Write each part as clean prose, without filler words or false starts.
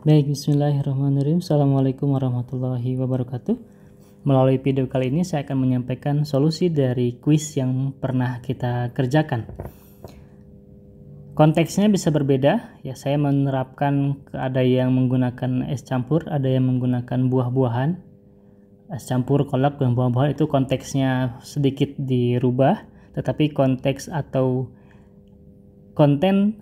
Baik, bismillahirrahmanirrahim. Assalamualaikum warahmatullahi wabarakatuh. Melalui video kali ini saya akan menyampaikan solusi dari kuis yang pernah kita kerjakan. Konteksnya bisa berbeda, ya saya menerapkan ada yang menggunakan es campur, ada yang menggunakan buah-buahan. Es campur, kolak, dan buah-buahan itu konteksnya sedikit dirubah, tetapi konteks atau konten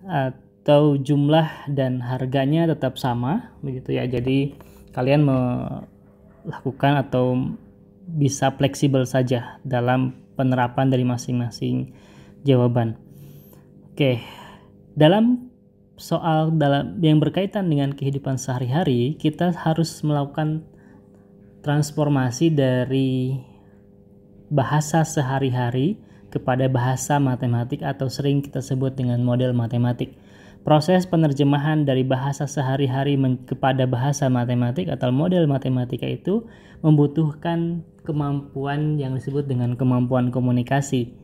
atau jumlah dan harganya tetap sama begitu ya. Jadi kalian melakukan atau bisa fleksibel saja dalam penerapan dari masing-masing jawaban. Oke, dalam soal yang berkaitan dengan kehidupan sehari-hari, kita harus melakukan transformasi dari bahasa sehari-hari kepada bahasa matematik atau sering kita sebut dengan model matematik. Proses penerjemahan dari bahasa sehari-hari kepada bahasa matematik atau model matematika itu membutuhkan kemampuan yang disebut dengan kemampuan komunikasi.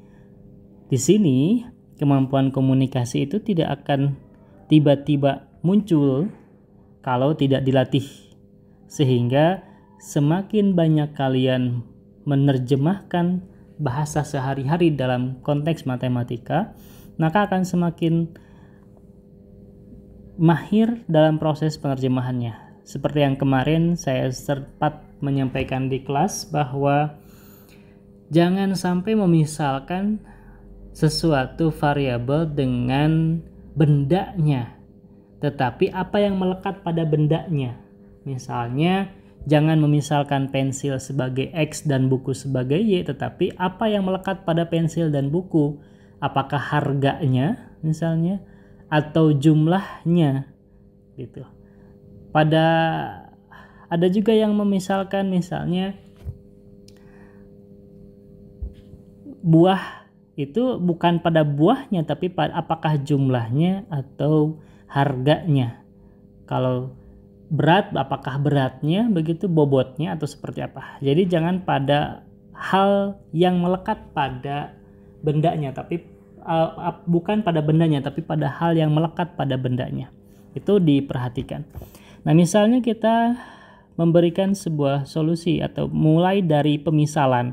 Di sini, kemampuan komunikasi itu tidak akan tiba-tiba muncul kalau tidak dilatih. Sehingga semakin banyak kalian menerjemahkan bahasa sehari-hari dalam konteks matematika, maka akan semakin mahir dalam proses penerjemahannya. Seperti yang kemarin saya sempat menyampaikan di kelas bahwa jangan sampai memisalkan sesuatu variabel dengan bendanya, tetapi apa yang melekat pada bendanya. Misalnya, jangan memisalkan pensil sebagai X dan buku sebagai Y, tetapi apa yang melekat pada pensil dan buku, apakah harganya misalnya atau jumlahnya gitu. Ada juga yang memisalkan misalnya buah itu bukan pada buahnya tapi apakah jumlahnya atau harganya. Kalau berat, apakah beratnya begitu, bobotnya atau seperti apa. Jadi jangan pada hal yang melekat pada bendanya, tapi bukan pada bendanya, tapi pada hal yang melekat pada bendanya. Itu diperhatikan. Nah, misalnya kita memberikan sebuah solusi atau mulai dari pemisalan.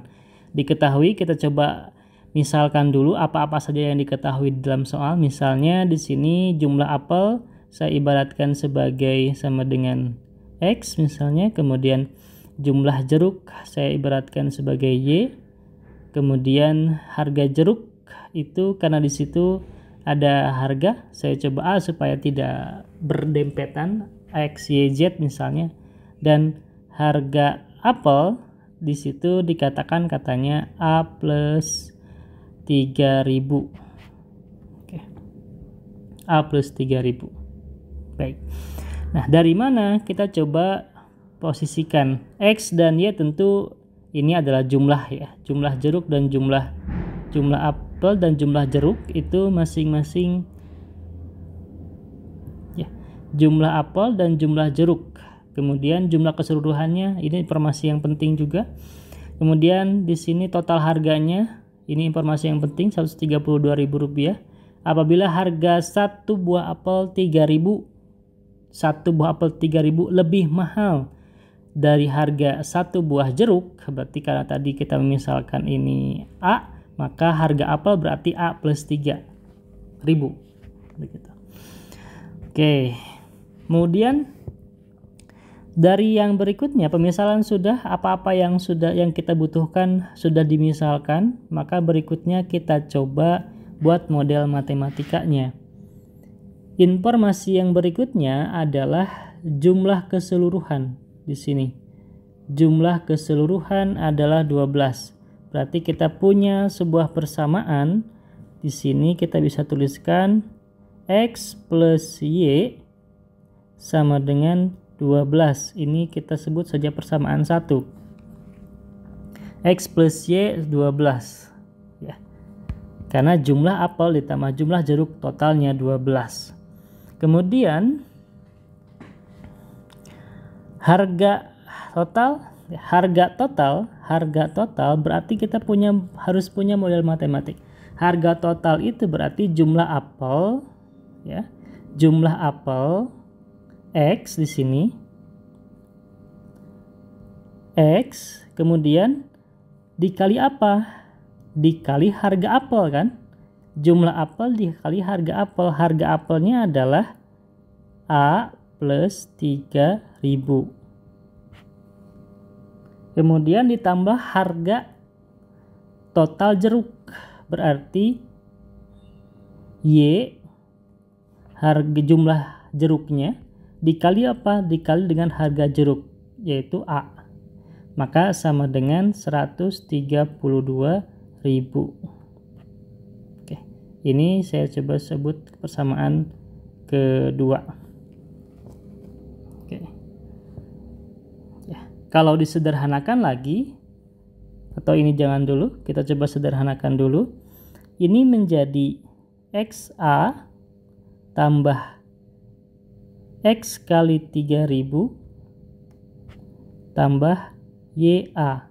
Diketahui, kita coba misalkan dulu apa-apa saja yang diketahui dalam soal. Misalnya di sini jumlah apel saya ibaratkan sebagai sama dengan X misalnya, kemudian jumlah jeruk saya ibaratkan sebagai Y, kemudian harga jeruk itu karena di situ ada harga, saya coba A supaya tidak berdempetan X, Y, Z misalnya, dan harga apel di situ dikatakan katanya A plus 3.000. Oke. A plus 3.000. Baik. Nah, dari mana kita coba posisikan X dan Y? Tentu ini adalah jumlah ya, jumlah jeruk dan jumlah apel dan jumlah jeruk itu masing-masing ya, jumlah apel dan jumlah jeruk. Kemudian jumlah keseluruhannya, ini informasi yang penting juga. Kemudian di sini total harganya, ini informasi yang penting, Rp132.000. Apabila harga satu buah apel 3.000, satu buah apel 3.000 lebih mahal dari harga satu buah jeruk, berarti karena tadi kita misalkan ini A, maka harga apel berarti A plus 3.000 begitu. Oke, kemudian dari yang berikutnya, pemisalan sudah, apa-apa yang kita butuhkan sudah dimisalkan, maka berikutnya kita coba buat model matematikanya. Informasi yang berikutnya adalah jumlah keseluruhan di sini. Jumlah keseluruhan adalah 12. Berarti kita punya sebuah persamaan. Di sini kita bisa tuliskan X plus Y sama dengan 12. Ini kita sebut saja persamaan 1. X plus Y 12. Ya. Karena jumlah apel ditambah jumlah jeruk totalnya 12. Kemudian harga total berarti kita harus punya model matematik. Harga total itu berarti jumlah apel ya. Jumlah apel X di sini. X kemudian dikali apa? Dikali harga apel kan? Jumlah apel dikali harga apel. Harga apelnya adalah A plus 3.000. Kemudian ditambah harga total jeruk. Berarti Y, harga jumlah jeruknya, dikali apa? Dikali dengan harga jeruk, yaitu A. Maka sama dengan 132.000. Oke, ini saya coba sebut persamaan kedua. Oke. Ya, kalau disederhanakan lagi, atau ini jangan dulu, kita coba sederhanakan dulu. Ini menjadi XA tambah X kali 3.000 tambah YA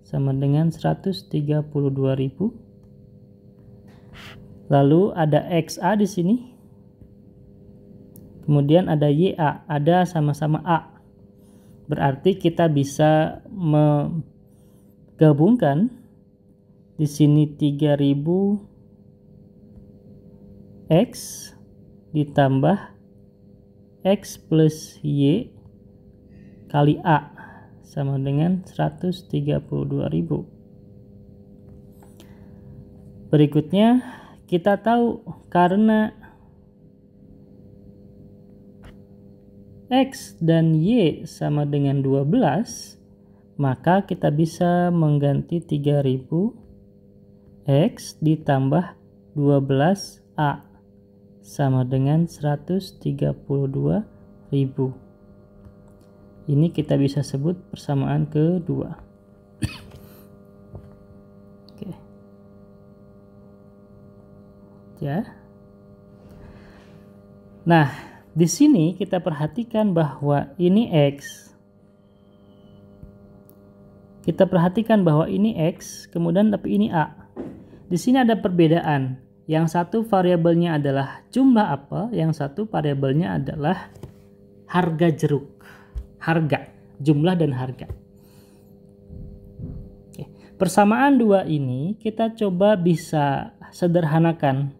sama dengan 132.000. Lalu ada XA di sini. Kemudian ada YA, ada sama-sama A. Berarti kita bisa menggabungkan di sini 3.000 X ditambah X plus Y kali A sama dengan 132.000. Berikutnya kita tahu karena X dan Y sama dengan 12, maka kita bisa mengganti 3.000 X ditambah 12A sama dengan 132.000. Ini kita bisa sebut persamaan kedua. Oke. Ya. Nah, di sini kita perhatikan bahwa ini X. Kita perhatikan bahwa ini X, kemudian tapi ini A. Di sini ada perbedaan. Yang satu variabelnya adalah jumlah apel, yang satu variabelnya adalah harga jeruk. Harga, jumlah dan harga. Oke. Persamaan dua ini kita coba bisa sederhanakan.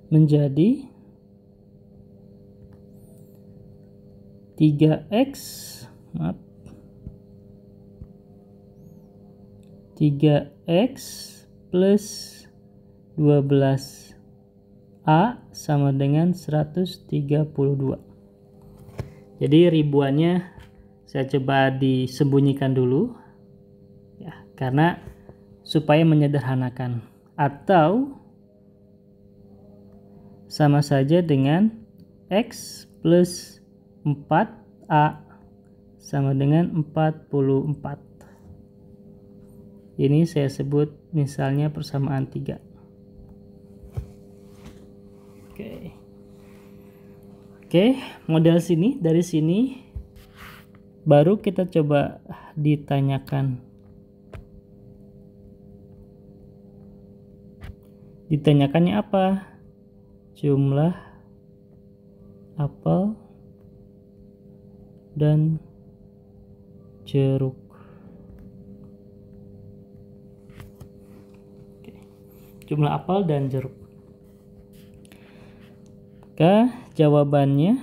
Menjadi 3x 3x plus 12a sama dengan 132. Jadi ribuannya saya coba disembunyikan dulu ya, karena supaya menyederhanakan, atau sama saja dengan X plus 4A sama dengan 44. Ini saya sebut misalnya persamaan 3. Oke, model sini, dari sini baru kita coba ditanyakan. Ditanyakannya apa? Jumlah apel dan jeruk. Oke. Jumlah apel dan jeruk. Maka jawabannya,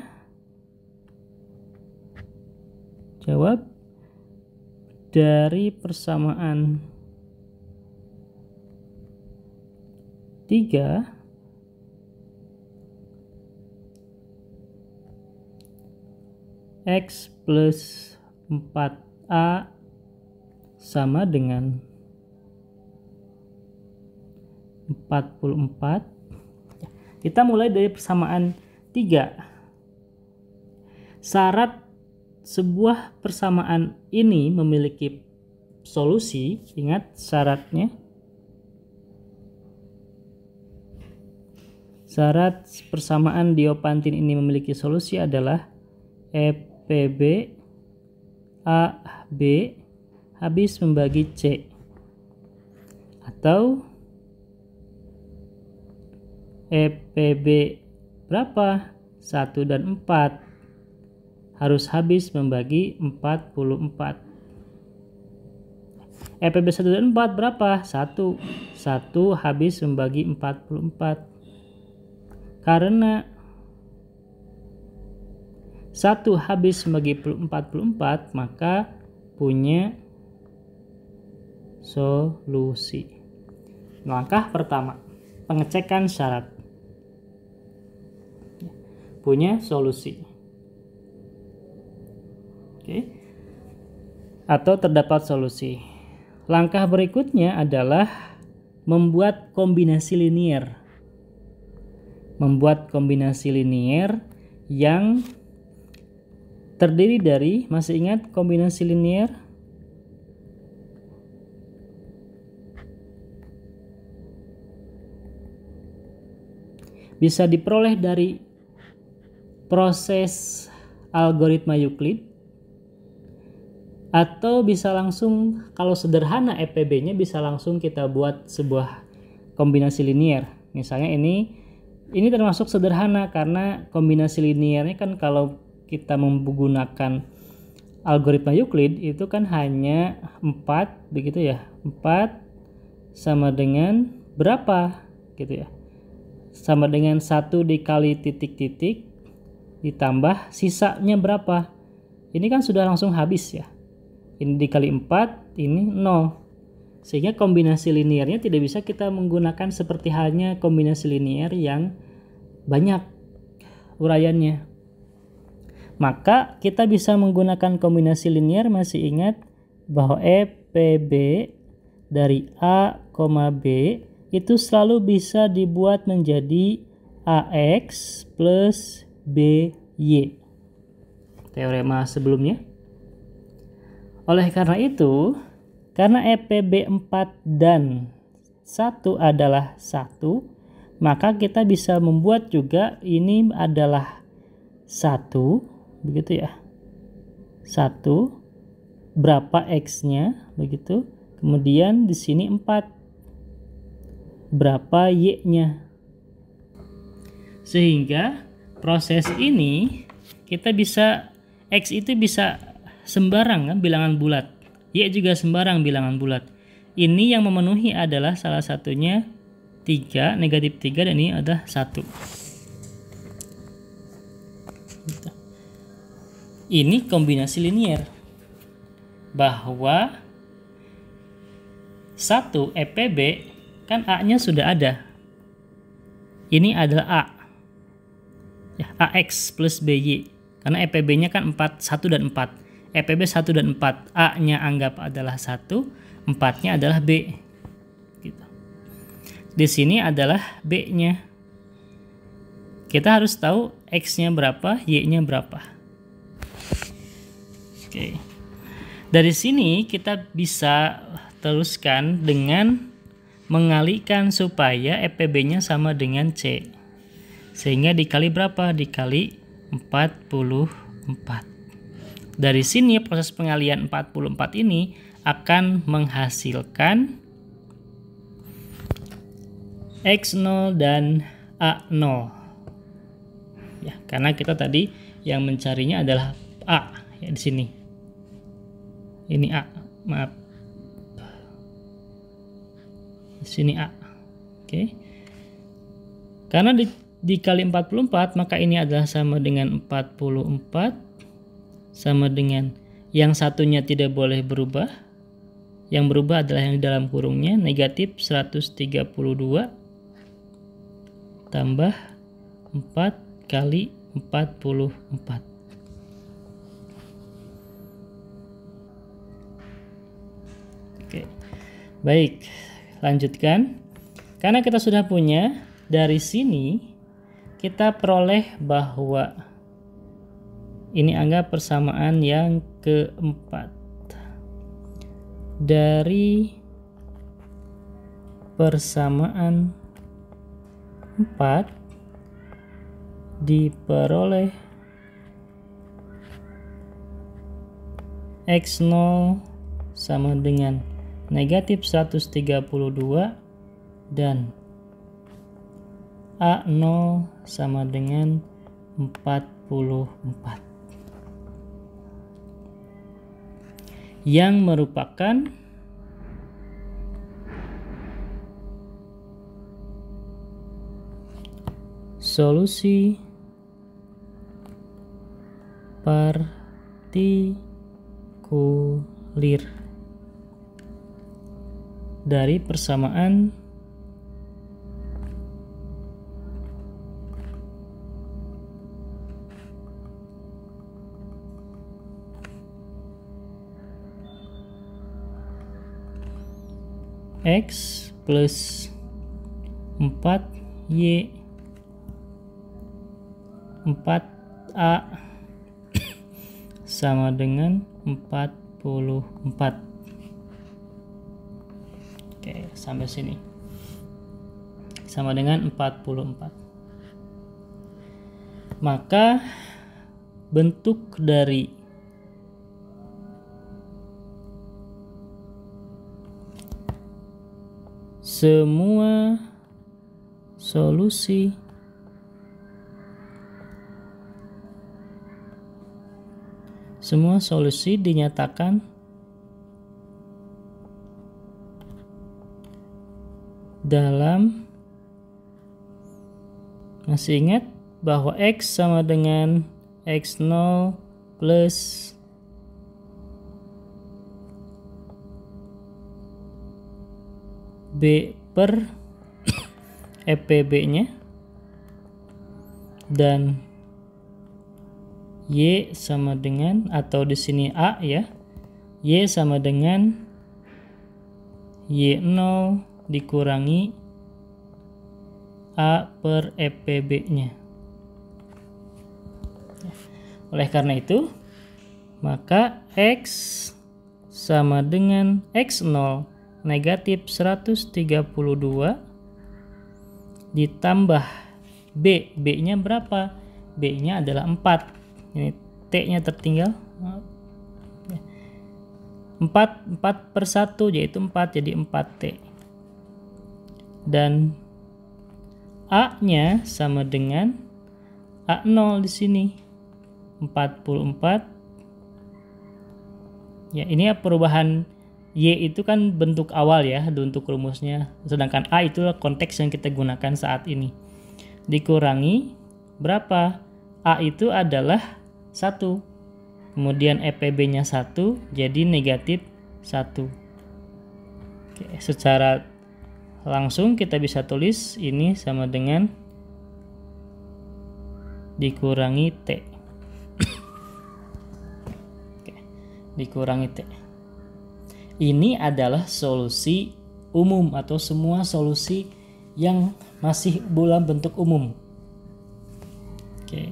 jawab dari persamaan 3 X plus 4A sama dengan 44. Kita mulai dari persamaan 3. Syarat sebuah persamaan ini memiliki solusi, ingat syaratnya. Syarat persamaan Diopantin ini memiliki solusi adalah EPB AB habis membagi C. Atau EPB berapa? 1 dan 4 harus habis membagi 44. EPB 1 dan 4 berapa? 1. 1 habis membagi 44. Karena 1 habis membagi 44, maka punya solusi. Langkah pertama, pengecekan syarat. Punya solusi. Oke. Atau terdapat solusi. Langkah berikutnya adalah membuat kombinasi linier. Membuat kombinasi linier yang terdiri dari, masih ingat kombinasi linier? Bisa diperoleh dari proses algoritma Euclid, atau bisa langsung, kalau sederhana EPB-nya bisa langsung kita buat sebuah kombinasi linier. Misalnya ini termasuk sederhana karena kombinasi liniernya kan kalau kita menggunakan algoritma Euclid itu kan hanya 4 begitu ya. 4 sama dengan berapa gitu ya. Sama dengan 1 dikali titik-titik ditambah sisanya berapa. Ini kan sudah langsung habis ya. Ini dikali 4, ini 0. Sehingga kombinasi liniernya tidak bisa kita menggunakan seperti halnya kombinasi linier yang banyak uraiannya. Maka kita bisa menggunakan kombinasi linier, masih ingat bahwa EPB dari A, B itu selalu bisa dibuat menjadi AX plus BY. Teorema sebelumnya. Oleh karena itu, karena EPB 4 dan 1 adalah 1, maka kita bisa membuat juga ini adalah 1, begitu ya. 1 berapa X-nya begitu. Kemudian di sini 4 berapa Y-nya. Sehingga proses ini kita bisa, X itu bisa sembarang kan bilangan bulat. Y juga sembarang bilangan bulat. Ini yang memenuhi adalah salah satunya 3, negatif 3, dan ini adalah 1. Ini kombinasi linier bahwa 1 EPB kan A-nya sudah ada. Ini adalah A. Ya, AX plus BY. Karena EPB-nya kan 4, 1 dan 4. EPB 1 dan 4. A-nya anggap adalah 1, 4-nya adalah B. Gitu. Di sini adalah B-nya. Kita harus tahu X-nya berapa, Y-nya berapa. Oke. Dari sini kita bisa teruskan dengan mengalihkan supaya EPB-nya sama dengan C. Sehingga dikali berapa? Dikali 44. Dari sini proses pengalihan 44 ini akan menghasilkan X0 dan A0. Ya, karena kita tadi yang mencarinya adalah A ya di sini. Ini A, maaf. Di sini A. Oke. Karena dikali 44, maka ini adalah sama dengan 44, sama dengan yang satunya tidak boleh berubah. Yang berubah adalah yang di dalam kurungnya, negatif 132 tambah 4 kali 44. Oke. Baik, lanjutkan. Karena kita sudah punya, dari sini kita peroleh bahwa ini anggap persamaan yang keempat. Dari persamaan 4 diperoleh X0 sama dengan negatif 132 dan A0 sama dengan 44 yang merupakan solusi partikulir dari persamaan X plus 4Y 4A sama dengan 44. Oke, sampai sini. Sama dengan 44. Maka bentuk dari semua solusi dinyatakan dalam, masih ingat bahwa X sama dengan X0 plus B per EPB-nya dan Y sama dengan, atau di sini A ya, Y sama dengan Y0 dikurangi A per EPB-nya. Oleh karena itu, maka X sama dengan X0 negatif 132 ditambah B. B-nya berapa? B-nya adalah 4. Ini T-nya tertinggal. 4 per 1 yaitu 4, jadi 4T. Dan A-nya sama dengan A0 di sini 44. Ya, ini perubahan Y itu kan bentuk awal ya untuk rumusnya, sedangkan A itulah konteks yang kita gunakan saat ini. Dikurangi berapa? A itu adalah 1. Kemudian EPB-nya 1, jadi negatif 1. Oke, secara langsung kita bisa tulis ini sama dengan dikurangi T. Oke, dikurangi T. Ini adalah solusi umum atau semua solusi yang masih dalam bentuk umum. Oke.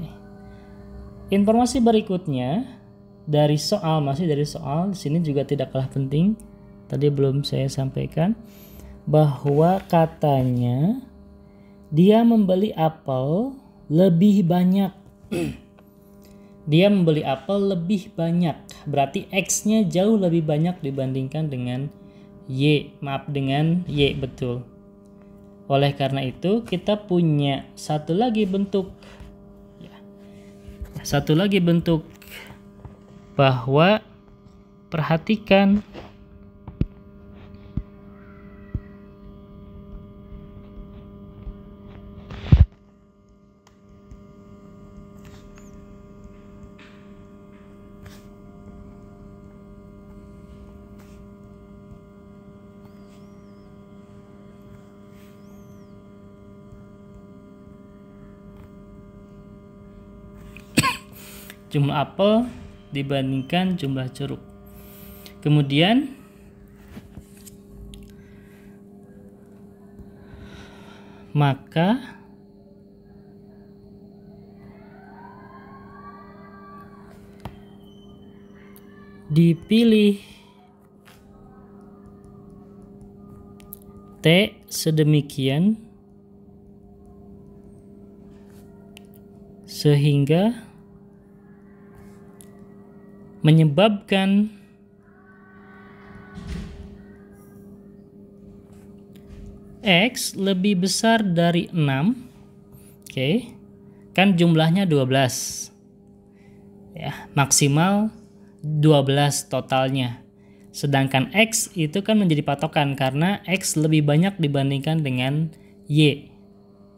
Informasi berikutnya dari soal, masih dari soal, di sini juga tidak kalah penting. Tadi belum saya sampaikan bahwa katanya dia membeli apel lebih banyak. Dia membeli apel lebih banyak. Berarti X-nya jauh lebih banyak dibandingkan dengan Y. Maaf, dengan Y, betul. Oleh karena itu kita punya satu lagi bentuk bahwa perhatikan jumlah apel dibandingkan jumlah jeruk. Kemudian maka dipilih T sedemikian sehingga menyebabkan X lebih besar dari 6. Oke. Kan jumlahnya 12. Ya, maksimal 12 totalnya. Sedangkan X itu kan menjadi patokan karena X lebih banyak dibandingkan dengan Y.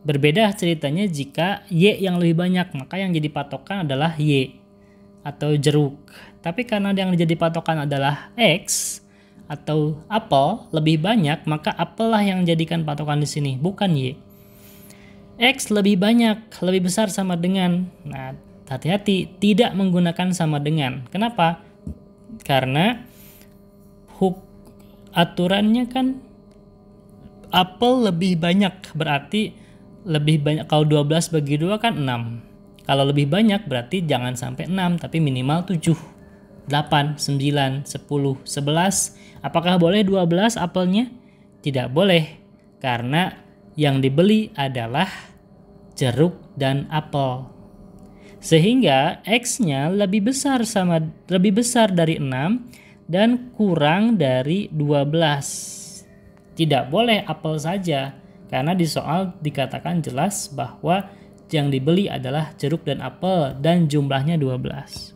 Berbeda ceritanya jika Y yang lebih banyak, maka yang jadi patokan adalah Y atau jeruk. Tapi karena yang jadi patokan adalah X atau apel lebih banyak, maka apel lah yang jadikan patokan di sini, bukan Y. X lebih banyak, lebih besar sama dengan. Nah, hati-hati tidak menggunakan sama dengan. Kenapa? Karena aturannya kan apel lebih banyak, berarti lebih banyak. Kalau 12 bagi 2 kan 6. Kalau lebih banyak berarti jangan sampai 6, tapi minimal 7, 8, 9, 10, 11. Apakah boleh 12 apelnya? Tidak boleh, karena yang dibeli adalah jeruk dan apel. Sehingga X-nya lebih besar dari 6 dan kurang dari 12. Tidak boleh apel saja, karena di soal dikatakan jelas bahwa yang dibeli adalah jeruk dan apel dan jumlahnya 12.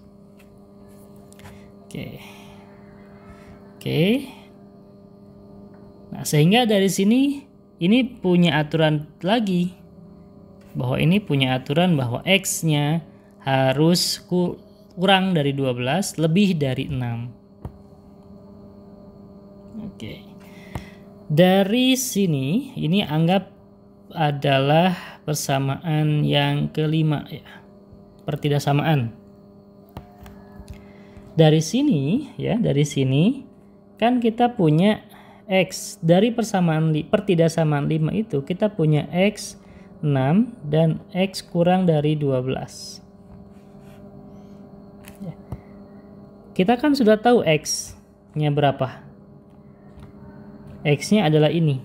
Oke. Nah, sehingga dari sini ini punya aturan lagi, bahwa ini punya aturan bahwa X-nya harus kurang dari 12, lebih dari 6. Oke. Dari sini ini anggap adalah persamaan yang kelima ya, pertidaksamaan. Dari sini kan kita punya X dari pertidaksamaan 5 itu kita punya X 6 dan X kurang dari 12. Kita kan sudah tahu X-nya berapa. X-nya adalah ini.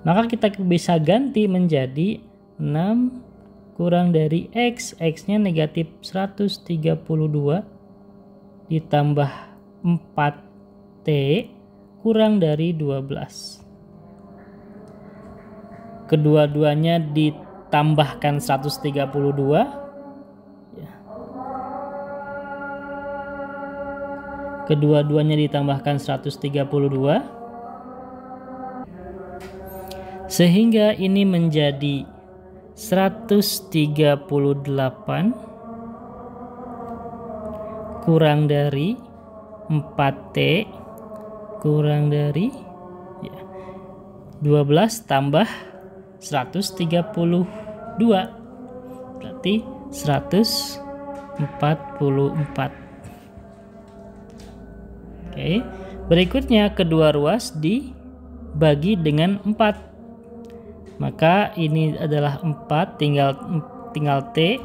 Maka kita bisa ganti menjadi 6 kurang dari X. X-nya negatif 132 ditambah 4T kurang dari 12. Kedua-duanya ditambahkan 132. Kedua-duanya ditambahkan 132. Sehingga ini menjadi 138 kurang dari 4T kurang dari 12 tambah 132, berarti 144. Oke, berikutnya kedua ruas dibagi dengan 4. Maka ini adalah 4, tinggal T.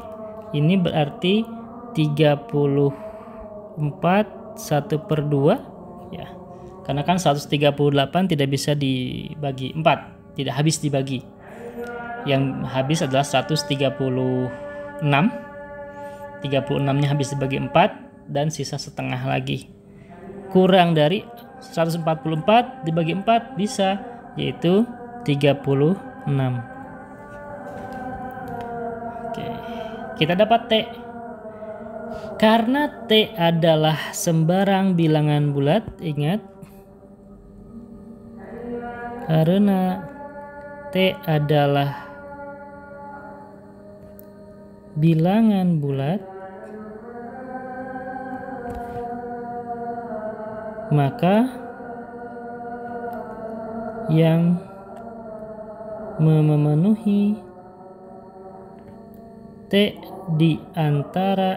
Ini berarti 34 1/2 ya. Karena kan 138 tidak bisa dibagi 4, tidak habis dibagi. Yang habis adalah 136. 36-nya habis dibagi 4 dan sisa setengah lagi. Kurang dari 144 dibagi 4 bisa, yaitu 36. Oke, kita dapat T. Karena T adalah sembarang bilangan bulat, ingat. Karena T adalah bilangan bulat, maka yang memenuhi T di antara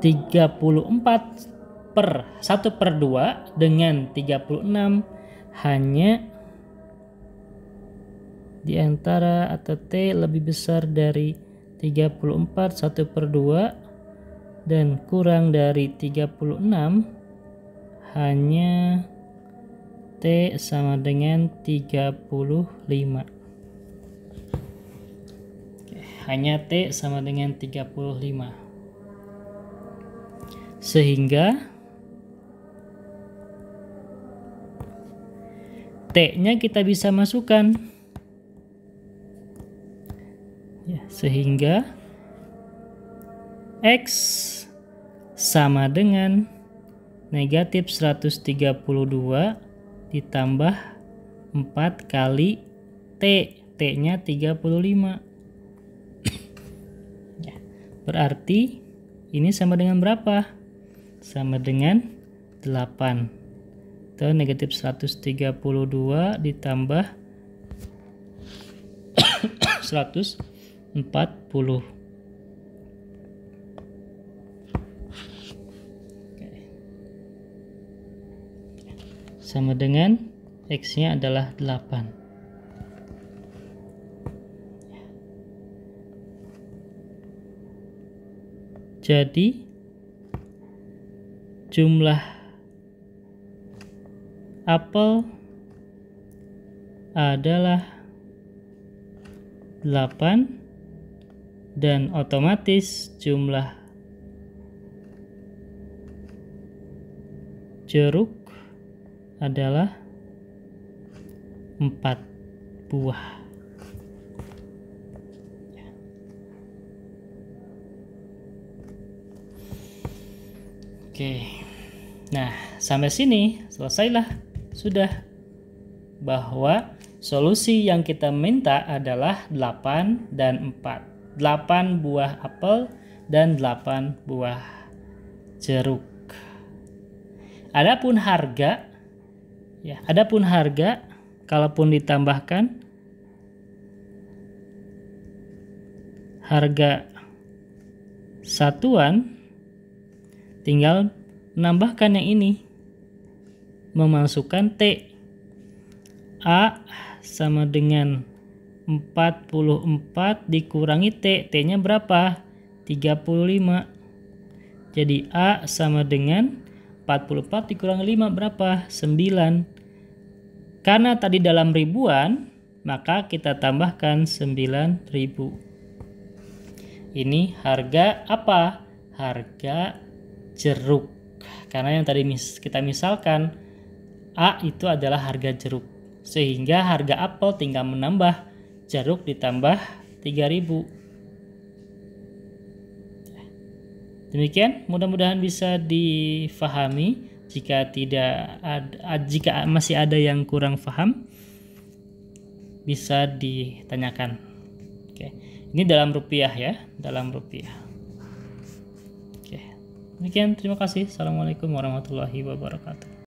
(1/2) dengan 36 hanya di antara atau T lebih besar dari 34 1/2 dan kurang dari 36 hanya T sama dengan 35. Hanya T sama dengan 35. Sehingga T-nya kita bisa masukkan. Ya, sehingga X sama dengan negatif 132 ditambah 4 kali T. T-nya 35. Ya, berarti ini sama dengan berapa? Sama dengan 8. Itu negatif 132 ditambah 140. Sama dengan X-nya adalah 8. Jadi jumlah apel adalah 8 dan otomatis jumlah jeruk adalah 4 buah. Oke. Nah, sampai sini selesailah. Sudah. Bahwa solusi yang kita minta adalah 8 dan 4. 8 buah apel dan 8 buah jeruk. Adapun harga, kalaupun ditambahkan harga satuan, tinggal menambahkan yang ini, memasukkan T. A sama dengan 44 dikurangi T. T-nya berapa? 35. Jadi A sama dengan 44 dikurangi 5 berapa? 9. Karena tadi dalam ribuan, maka kita tambahkan 9.000. Ini harga apa? Harga jeruk. Karena yang tadi kita misalkan A itu adalah harga jeruk. Sehingga harga apel tinggal menambah jeruk ditambah 3.000. Demikian, mudah-mudahan bisa difahami. Jika masih ada yang kurang paham, bisa ditanyakan. Oke. Ini dalam rupiah ya, dalam rupiah. Oke. Demikian, terima kasih. Assalamualaikum warahmatullahi wabarakatuh.